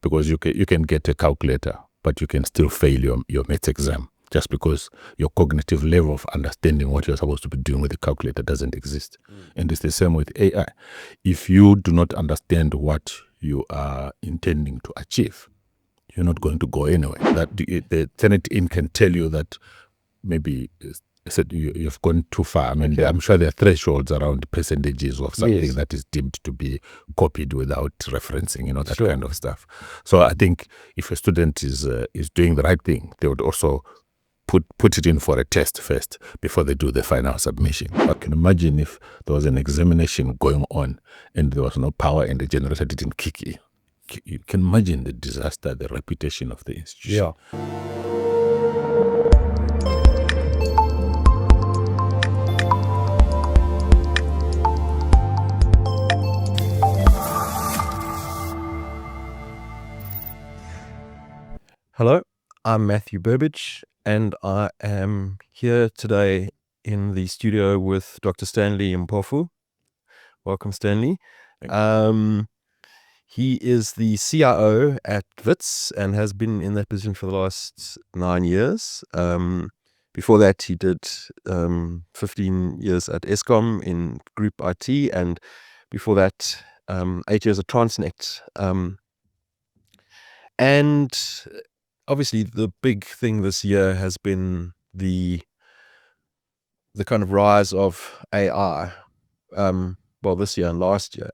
because you can get a calculator, but you can still fail your maths exam just because your cognitive level of understanding what you're supposed to be doing with the calculator doesn't exist. And it's the same with AI. If you do not understand what you are intending to achieve, you're not going to go anywhere. That the Tenet-In can tell you that maybe said you've gone too far. I mean, I'm sure there are thresholds around percentages of something that is deemed to be copied without referencing, that kind of stuff. So I think if a student is doing the right thing, they would also put it in for a test first before they do the final submission. I can imagine if there was an examination going on and there was no power and the generator didn't kick in. You can imagine the disaster, the reputation of the institution. Hello, I'm Matthew Burbidge, and I am here today in the studio with Dr. Stanley Mpofu. Welcome, Stanley. He is the CIO at Wits and has been in that position for the last 9 years. Before that, he did 15 years at Eskom in Group IT, and before that, 8 years at Transnet. And obviously, the big thing this year has been the kind of rise of AI. This year and last year.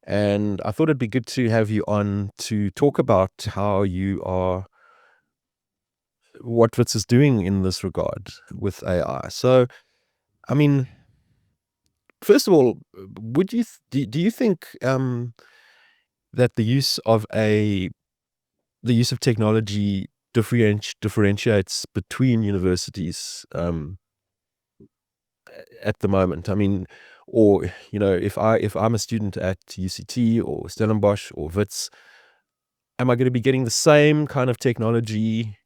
And I thought it'd be good to have you on to talk about what Wits is doing in this regard with AI. So, I mean, first of all, do you think that the use of technology differentiates between universities at the moment? I mean, or if I'm a student at UCT or Stellenbosch or Wits, am I going to be getting the same kind of technology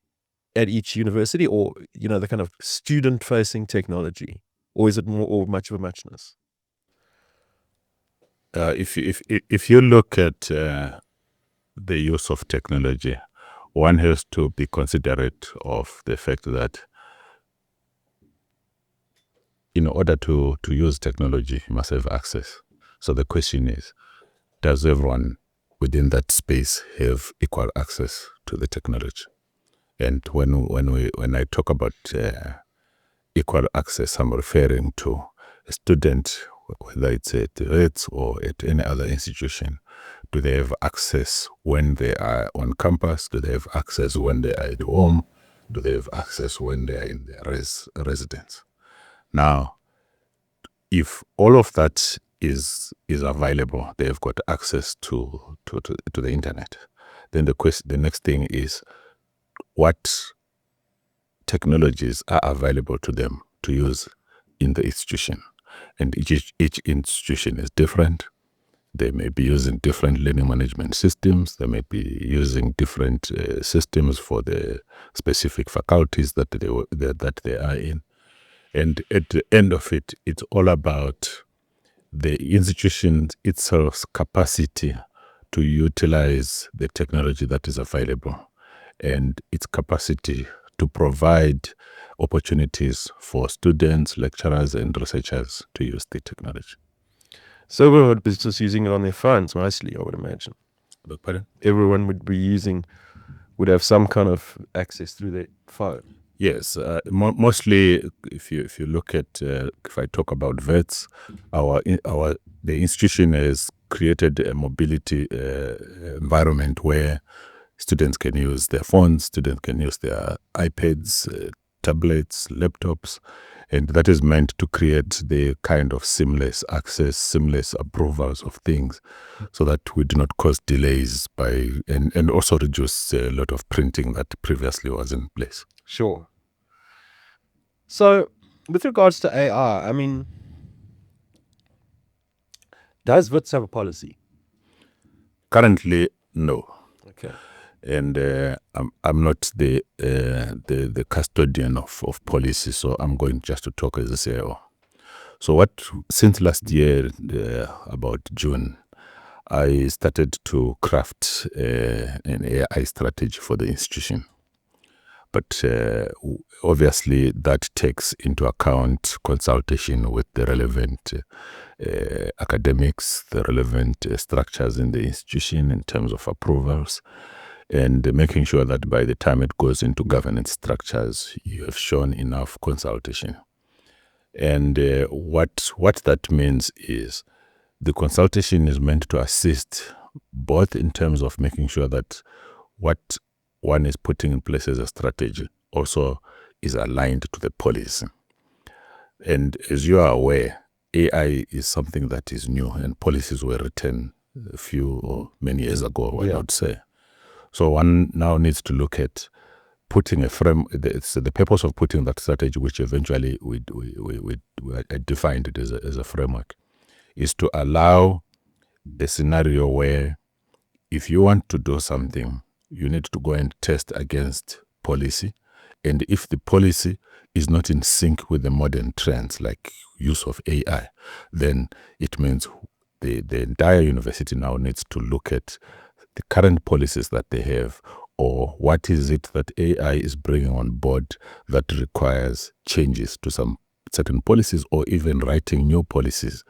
at each university, or the kind of student-facing technology, or is it more or much of a muchness? If you look at the use of technology, one has to be considerate of the fact that in order to use technology, you must have access. So the question is, does everyone within that space have equal access to the technology? And when I talk about equal access, I'm referring to a student, whether it's at Wits or at any other institution. Do they have access when they are on campus? Do they have access when they are at home? Do they have access when they are in their residence? Now, if all of that is available, they have got access to the internet. Then the next thing is, what technologies are available to them to use in the institution? And each institution is different. They may be using different learning management systems. They may be using different systems for the specific faculties that they are in. And at the end of it, it's all about the institution itself's capacity to utilize the technology that is available and its capacity to provide opportunities for students, lecturers, and researchers to use the technology. So everyone would be just using it on their phones mostly, I would imagine. Pardon? Everyone would have some kind of access through their phone. Yes, mostly if you look at, if I talk about Wits, the institution has created a mobility environment where students can use their phones, students can use their iPads, tablets, laptops, and that is meant to create the kind of seamless access, seamless approvals of things, so that we do not cause delays and also reduce a lot of printing that previously was in place. Sure. So, with regards to AI, I mean, does Wits have a policy? Currently, no. Okay. And I'm not the custodian of policy, so I'm going just to talk as a CIO. So since last year, about June, I started to craft an AI strategy for the institution. But obviously that takes into account consultation with the relevant academics, the relevant structures in the institution in terms of approvals, and making sure that by the time it goes into governance structures, you have shown enough consultation. And what that means is the consultation is meant to assist both in terms of making sure that what one is putting in place as a strategy also is aligned to the policy. And as you are aware, AI is something that is new, and policies were written a few or many years ago, I would say. So one now needs to look at putting a frame. It's the purpose of putting that strategy, which eventually we defined it as a framework, is to allow a scenario where if you want to do something, you need to go and test against policy. And if the policy is not in sync with the modern trends like use of AI, then it means the entire university now needs to look at the current policies that they have, or what is it that AI is bringing on board that requires changes to some certain policies, or even writing new policies.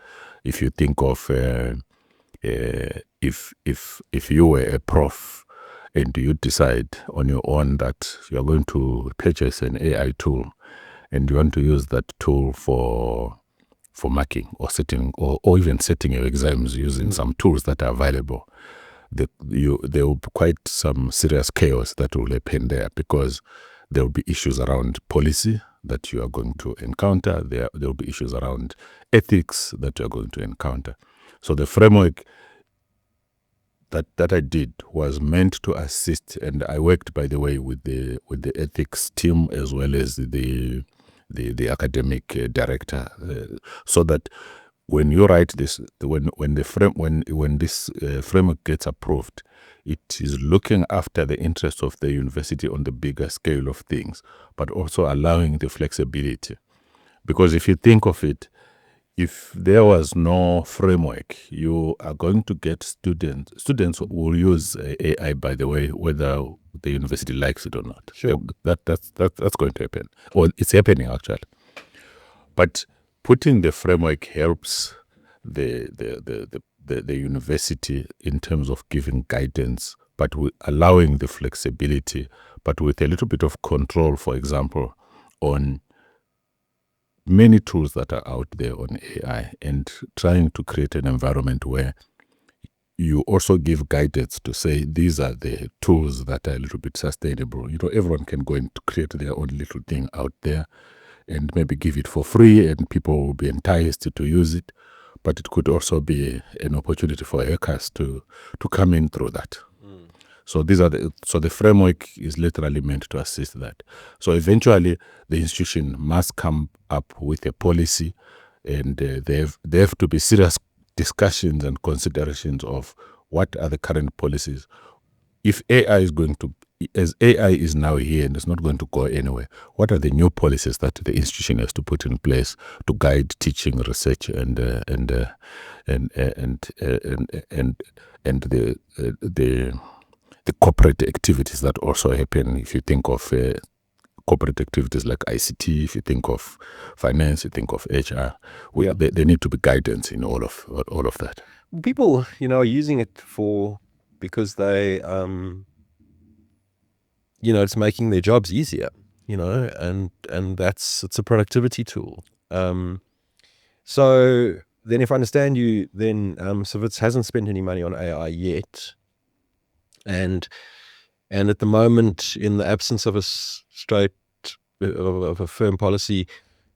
If you think of if you were a prof and you decide on your own that you are going to purchase an AI tool and you want to use that tool for marking or setting or even setting your exams using some tools that are available, there will be quite some serious chaos that will happen there, because there will be issues around policy that you are going to encounter. There will be issues around ethics that you are going to encounter. So the framework that I did was meant to assist, and I worked, by the way, with the ethics team as well as the academic director, so that when you write this, when this framework gets approved, it is looking after the interests of the university on the bigger scale of things, but also allowing the flexibility. Because if you think of it, if there was no framework, you are going to get students will use AI, by the way, whether the university likes it or not. Sure. That's going to happen, or it's happening actually. But putting the framework helps the university in terms of giving guidance, but allowing the flexibility, but with a little bit of control, for example, on many tools that are out there on AI, and trying to create an environment where you also give guidance to say these are the tools that are a little bit sustainable. Everyone can go and create their own little thing out there and maybe give it for free, and people will be enticed to use it. But it could also be an opportunity for hackers to come in through that. So the framework is literally meant to assist that. So eventually, the institution must come up with a policy, and they have to be serious discussions and considerations of what are the current policies. If AI is as AI is now here and it's not going to go anywhere, what are the new policies that the institution has to put in place to guide teaching, research, and the corporate activities that also happen? If you think of corporate activities like ICT, if you think of finance, you think of HR, there need to be guidance in all of that. People, are using it because they, it's making their jobs easier, and it's a productivity tool. So then, if I understand you, then so Wits hasn't spent any money on AI yet. And at the moment, in the absence of of a firm policy,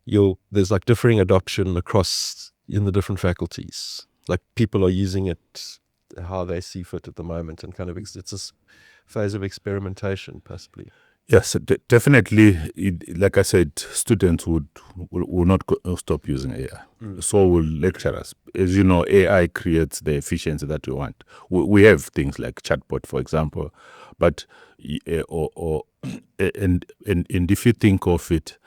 there's like differing adoption across in the different faculties. Like people are using it how they see fit at the moment, and kind of it's this phase of experimentation, possibly. Yes, definitely. Like I said, students will not stop using AI. So will lecturers. As you know, AI creates the efficiency that we want. We have things like chatbot, for example, but and if you think of it,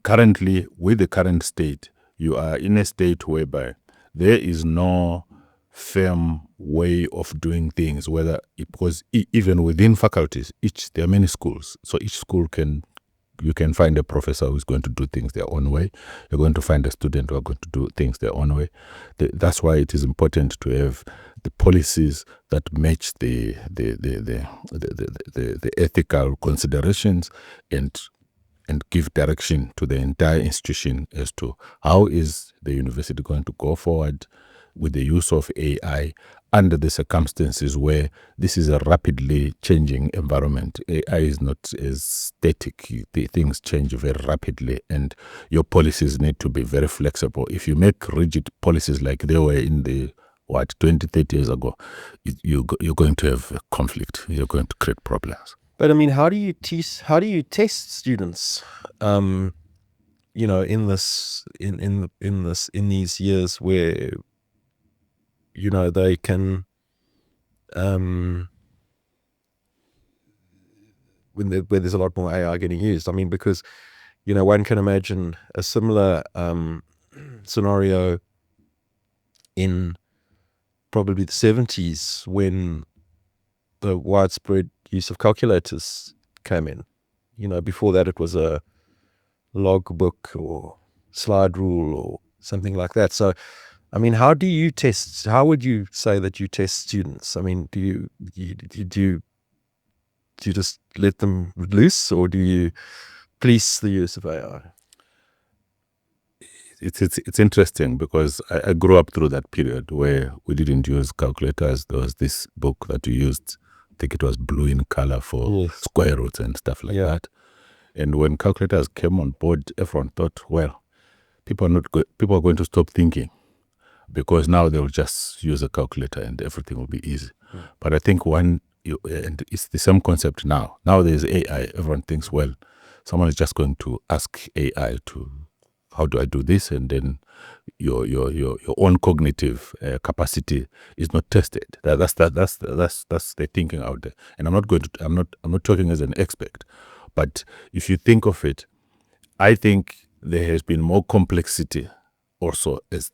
currently with the current state, you are in a state whereby there is no firm way of doing things, because even within faculties, there are many schools. So each school you can find a professor who's going to do things their own way. You're going to find a student who are going to do things their own way. That's why it is important to have the policies that match the ethical considerations and give direction to the entire institution as to how is the university going to go forward with the use of AI under the circumstances where this is a rapidly changing environment. AI is not as static. The things change very rapidly, and your policies need to be very flexible. If you make rigid policies like they were in the 20, 30 years ago, you're going to have a conflict. You're going to create problems. But I mean, how do you test students? In these years where they can, where there's a lot more AI getting used. I mean, because one can imagine a similar scenario in probably the 70s when the widespread use of calculators came in. Before that it was a logbook or slide rule or something like that. So, I mean, how would you say that you test students? I mean, do you just let them loose, or do you police the use of AI? It's interesting because I grew up through that period where we didn't use calculators. There was this book that we used, I think it was blue in color for square roots and stuff like that. And when calculators came on board, everyone thought, well, people are going to stop thinking, because now they'll just use a calculator and everything will be easy. But I think and it's the same concept now. Now there's AI. Everyone thinks, well, someone is just going to ask AI to, how do I do this? And then your own cognitive capacity is not tested. That's the thinking out there. And I'm not talking as an expert, but if you think of it, I think there has been more complexity also as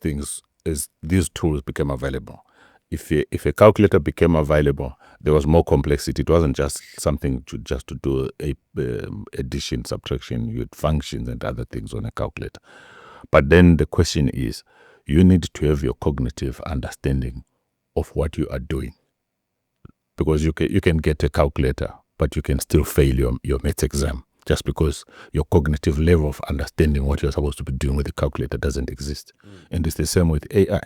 these tools became available. If a calculator became available, there was more complexity. It wasn't just something to do addition, subtraction, with functions and other things on a calculator. But then the question is, you need to have your cognitive understanding of what you are doing, because you can get a calculator, but you can still fail your maths exam just because your cognitive level of understanding what you're supposed to be doing with the calculator doesn't exist. And it's the same with AI.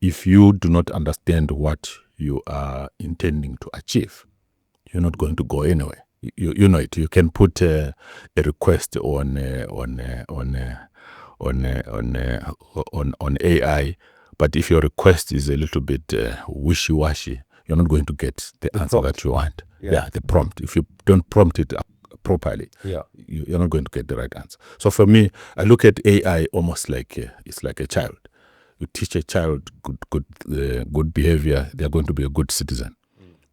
If you do not understand what you are intending to achieve, you're not going to go anywhere. You know it. You can put a request on AI, but if your request is a little bit wishy-washy, you're not going to get the answer that you want. The prompt. If you don't prompt it properly, you're not going to get the right answer. So for me, I look at AI almost like it's like a child. You teach a child good behavior, they are going to be a good citizen.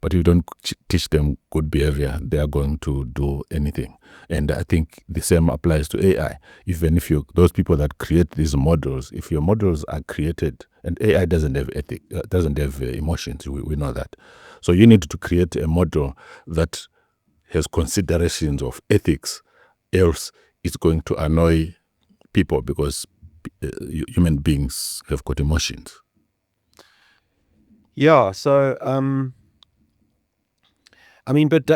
But if you don't teach them good behavior, they are going to do anything. And I think the same applies to AI. Even if those people that create these models, if your models are created, and AI doesn't have doesn't have emotions, we know that. So you need to create a model that has considerations of ethics, else it's going to annoy people, because human beings have got emotions. Yeah, so I mean, but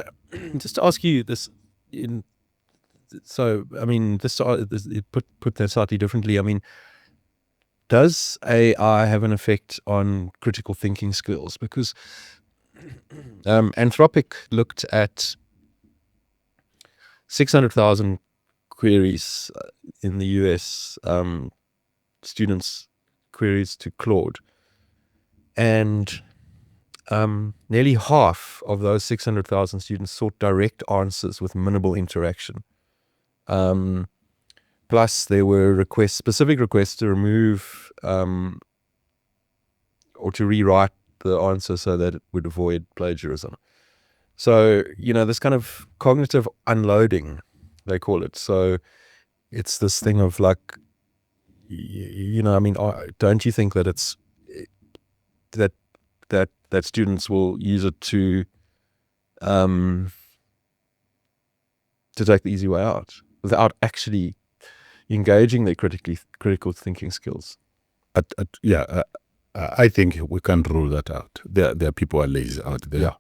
just to ask you this, put that slightly differently. I mean, does AI have an effect on critical thinking skills? Because Anthropic looked at 600,000 queries in the US, students' queries to Claude, and nearly half of those 600,000 students sought direct answers with minimal interaction. Plus, there were specific requests to remove or to rewrite the answer so that it would avoid plagiarism. So, this kind of cognitive unloading, they call it. So it's this thing of like, I mean, don't you think that it's that students will use it to take the easy way out without actually engaging their critical thinking skills. I think we can't rule that out. There are people who are lazy out there. Yeah.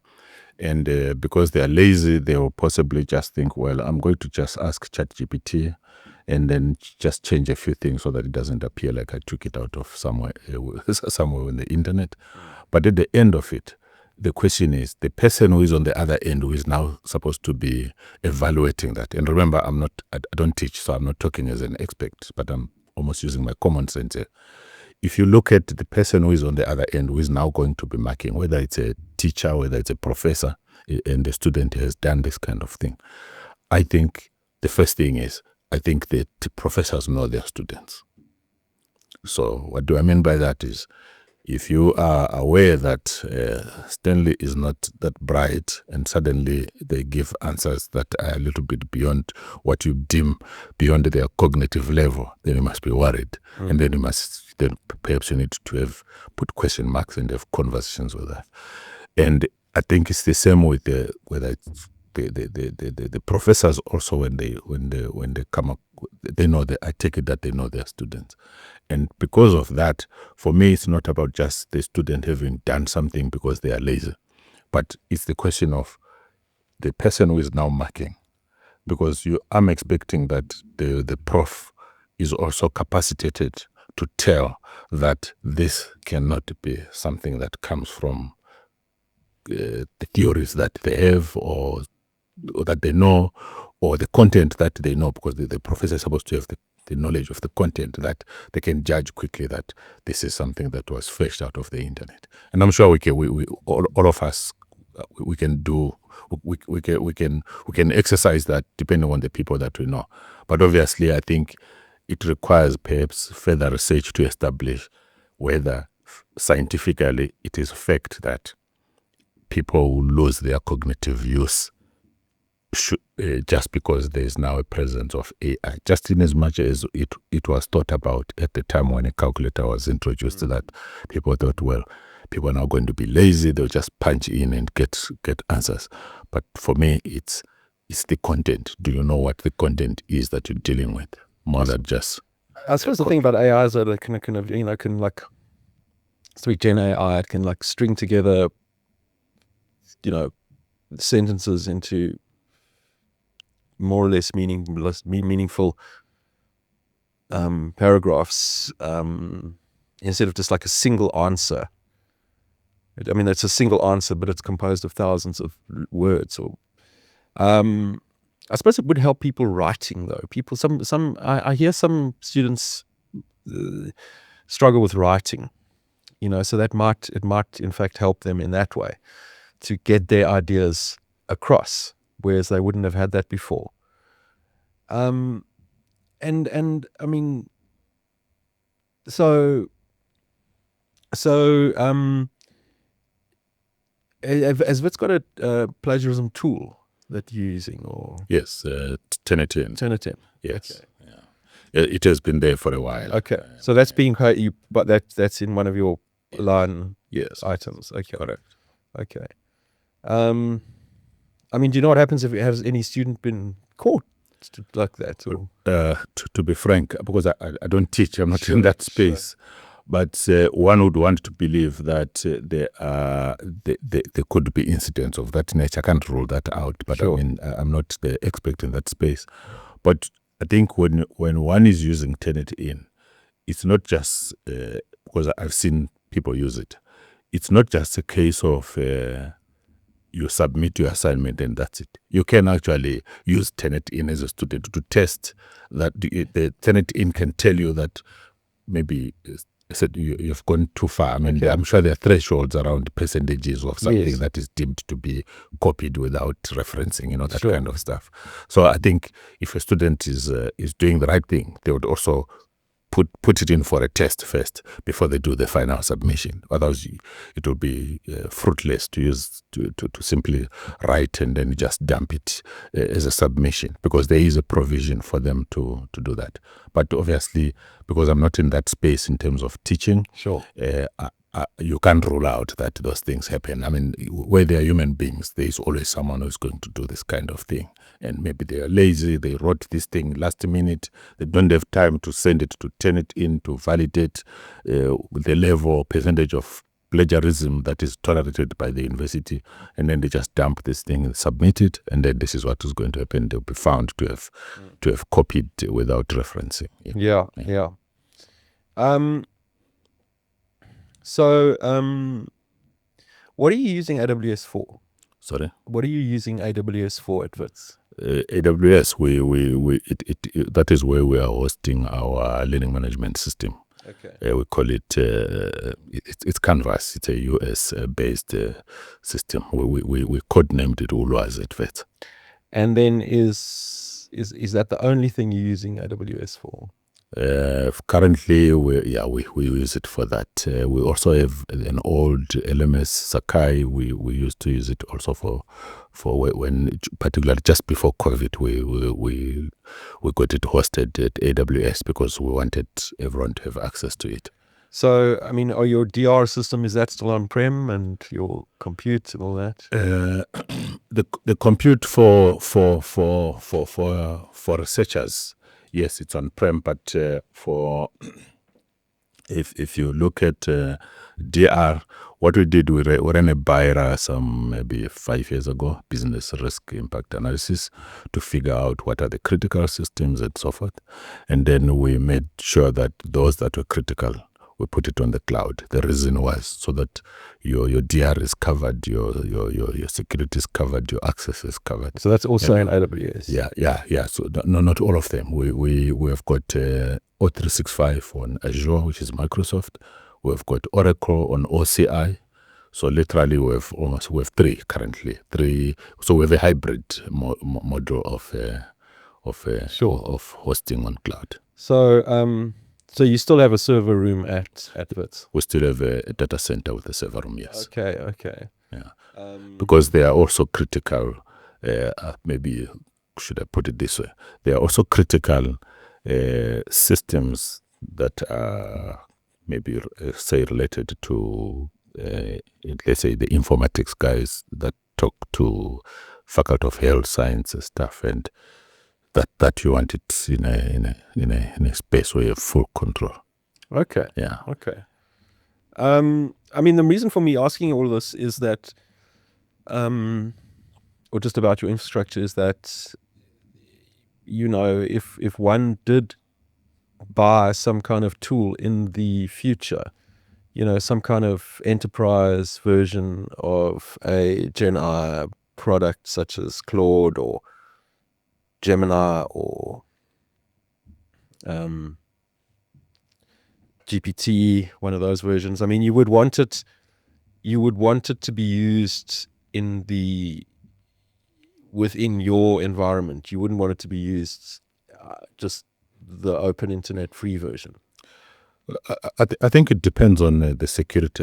And because they are lazy, they will possibly just think, well, I'm going to just ask ChatGPT and then just change a few things so that it doesn't appear like I took it out of somewhere on the internet. But at the end of it, the question is the person who is on the other end, who is now supposed to be evaluating that. And remember, I don't teach, so I'm not talking as an expert, but I'm almost using my common sense here. If you look at the person who is on the other end, who is now going to be marking, whether it's a teacher, whether it's a professor, and the student has done this kind of thing, I think the first thing is, I think that the professors know their students. So what do I mean by that is, if you are aware that Stanley is not that bright and suddenly they give answers that are a little bit beyond what you deem beyond their cognitive level, then you must be worried. And then perhaps you need to have put question marks and have conversations with that. And I think it's the same with the professors also when they come up, they know that I take it that they know their students. And because of that, for me, it's not about just the student having done something because they are lazy, but it's the question of the person who is now marking, because I'm expecting that the prof is also capacitated to tell that this cannot be something that comes from the theories that they have or that they know, or the content that they know, because the professor is supposed to have the knowledge of the content that they can judge quickly that this is something that was fetched out of the internet. And I'm sure all of us, we can exercise that depending on the people that we know. But obviously, I think it requires perhaps further research to establish whether scientifically it is a fact that people will lose their cognitive use just because there is now a presence of AI, just in as much as it was thought about at the time when a calculator was introduced, that people thought, well, people are now going to be lazy, they'll just punch in and get answers. But for me, it's the content. Do you know what the content is that you're dealing with, more than just... I suppose the thing about AI is that it can like, sweet Gen AI, it can like string together, sentences into more or less meaningful paragraphs, instead of just like a single answer. I mean, it's a single answer, but it's composed of thousands of words. Or, I suppose it would help people writing though. I hear some students struggle with writing, so it might in fact help them in that way to get their ideas across, whereas they wouldn't have had that before. And I mean, so has Wits got a plagiarism tool that you're using, or? Yes, Turnitin. Turnitin. Yes. Okay. Yeah. It has been there for a while. Okay. So that's being paid, but that's in one of your line items. Okay. Correct. Okay. I mean, do you know what happens if has any student been caught like that? Or? To be frank, because I don't teach, I'm not in that space. Sure. But one would want to believe that there could be incidents of that nature. I can't rule that out, but sure. I mean, I'm not the expert in that space. But I think when one is using Turnitin, it's not just because I've seen people use it. It's not just a case of you submit your assignment and that's it. You can actually use Turnitin as a student to test that the Turnitin can tell you that maybe you've gone too far. I mean, I'm sure there are thresholds around percentages of something that is deemed to be copied without referencing, that sure. kind of stuff. So I think if a student is doing the right thing, they would also put it in for a test first before they do the final submission. Otherwise, it will be fruitless to use to simply write and then just dump it as a submission, because there is a provision for them to do that. But obviously, because I'm not in that space in terms of teaching, sure. you can't rule out that those things happen. I mean, where there are human beings, there is always someone who's going to do this kind of thing. And maybe they are lazy, they wrote this thing last minute, they don't have time to send it, to turn it in, to validate the level or percentage of plagiarism that is tolerated by the university, and then they just dump this thing and submit it, and then this is what is going to happen. They'll be found to have copied without referencing. Yeah. So, what are you using AWS for? Sorry? What are you using AWS for at Wits? AWS, that is where we are hosting our learning management system. Okay. We call it, it's Canvas. It's a US-based system. We codenamed it Ulwazi at Wits. And then is that the only thing you're using AWS for? Currently, we use it for that. We also have an old LMS Sakai. We used to use it also for when, particularly just before COVID, we got it hosted at AWS because we wanted everyone to have access to it. So, I mean, are your DR system, is that still on-prem, and your compute and all that? The compute for researchers, yes, it's on-prem, but for if you look at DR, what we did, we ran a BIRA maybe 5 years ago, business risk impact analysis, to figure out what are the critical systems and so forth. And then we made sure that those that were critical, we put it on the cloud. The reason was so that your DR is covered, your security is covered, your access is covered. So that's also in AWS. Yeah. So no, not all of them. We have got O365 on Azure, which is Microsoft. We've got Oracle on OCI. So literally we have three currently. So we have a hybrid model of hosting on cloud. So you still have a server room at Wits? We still have a data center with a server room, yes. Okay. Yeah. Because they are also critical, maybe should I put it this way, they are also critical systems that are maybe, say, related to, let's say, the informatics guys that talk to Faculty of Health Sciences stuff, and that you want it in a space where you have full control. Okay. Yeah. Okay. I mean, the reason for me asking all this is that, or just about your infrastructure, is that, you know, if one did buy some kind of tool in the future, you know, some kind of enterprise version of a Gen I product such as Claude or Gemini or GPT, one of those versions. I mean, you would want it to be used within your environment. You wouldn't want it to be used just the open internet free version. I think it depends on the security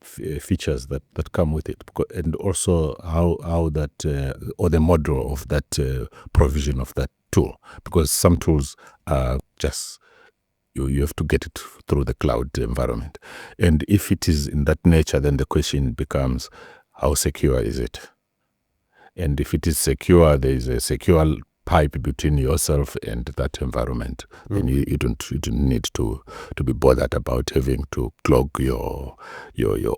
features that come with it, and also how that or the model of that provision of that tool. Because some tools are just you have to get it through the cloud environment, and if it is in that nature, then the question becomes, how secure is it? And if it is secure, there is a secure pipe between yourself and that environment, then you don't need to be bothered about having to clog your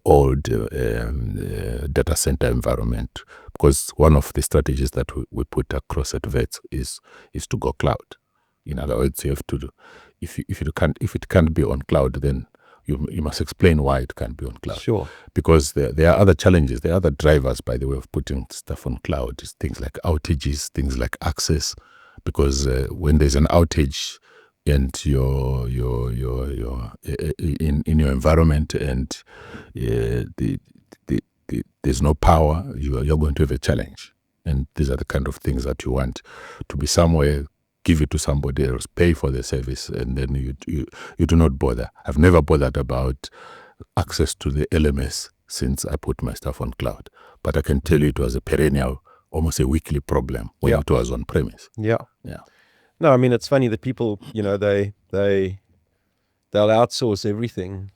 old data center environment. Because one of the strategies that we put across at Wits is to go cloud. In other words, you have to do, if it can't be on cloud, then you must explain why it can't be on cloud. Sure. Because there are other challenges. There are other drivers, by the way, of putting stuff on cloud. It's things like outages, things like access. Because when there's an outage and you're in your environment and there's no power, you're going to have a challenge. And these are the kind of things that you want to be somewhere, give it to somebody else, pay for the service, and then you do not bother. I've never bothered about access to the LMS since I put my stuff on cloud. But I can tell you it was a perennial, almost a weekly problem when it was on premise. Yeah. No, I mean, it's funny that people, you know, they'll outsource everything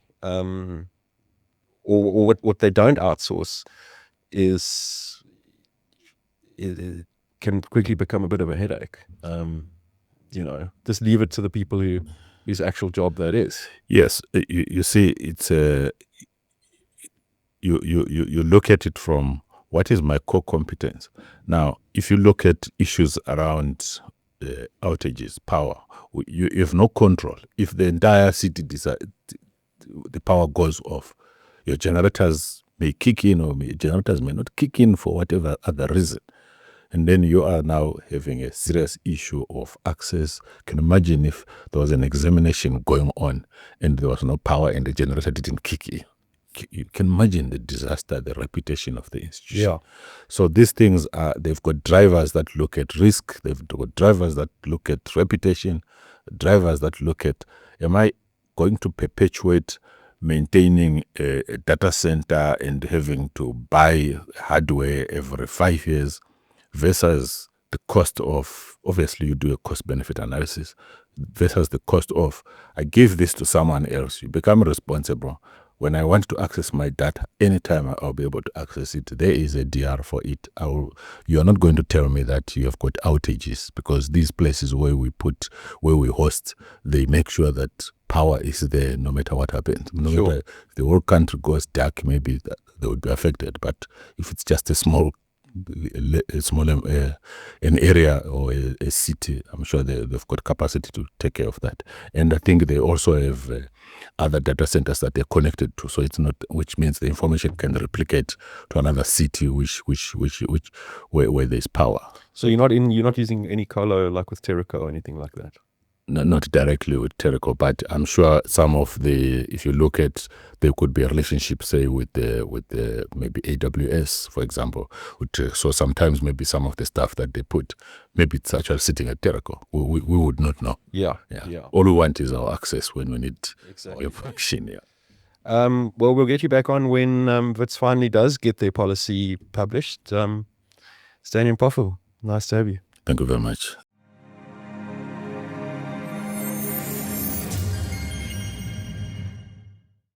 or what they don't outsource is it can quickly become a bit of a headache. Just leave it to the people whose actual job that is. Yes, you see, it's you look at it from what is my core competence. Now, if you look at issues around outages, power, you have no control. If the entire city the power goes off, your generators may kick in or generators may not kick in for whatever other reason. And then you are now having a serious issue of access. Can you imagine if there was an examination going on and there was no power and the generator didn't kick in? You can imagine the disaster, the reputation of the institution. Yeah. So these things they've got drivers that look at risk. They've got drivers that look at reputation, drivers that look at, am I going to perpetuate maintaining a data center and having to buy hardware every 5 years versus the cost of, obviously you do a cost-benefit analysis, versus the cost of, I give this to someone else. You become responsible. When I want to access my data, anytime I'll be able to access it. There is a DR for it. You are not going to tell me that you have got outages, because these places where we host, they make sure that power is there no matter what happens. No matter if the whole country goes dark, maybe they would be affected. But if it's just a small an area or a city, I'm sure they've got capacity to take care of that. And I think they also have other data centers that they're connected to, so it's not, which means the information can replicate to another city where there's power. So you're not using any colo like with Terraco or anything like that? Not directly with Terraco, but I'm sure some of if you look at, there could be a relationship, say, with the maybe AWS, for example. So sometimes maybe some of the stuff that they put, maybe it's actually sitting at Terraco. We would not know. Yeah. All we want is our access when we need Exactly. our function. Yeah. Well, we'll get you back on when Wits finally does get their policy published. Stanley Mpofu, nice to have you. Thank you very much.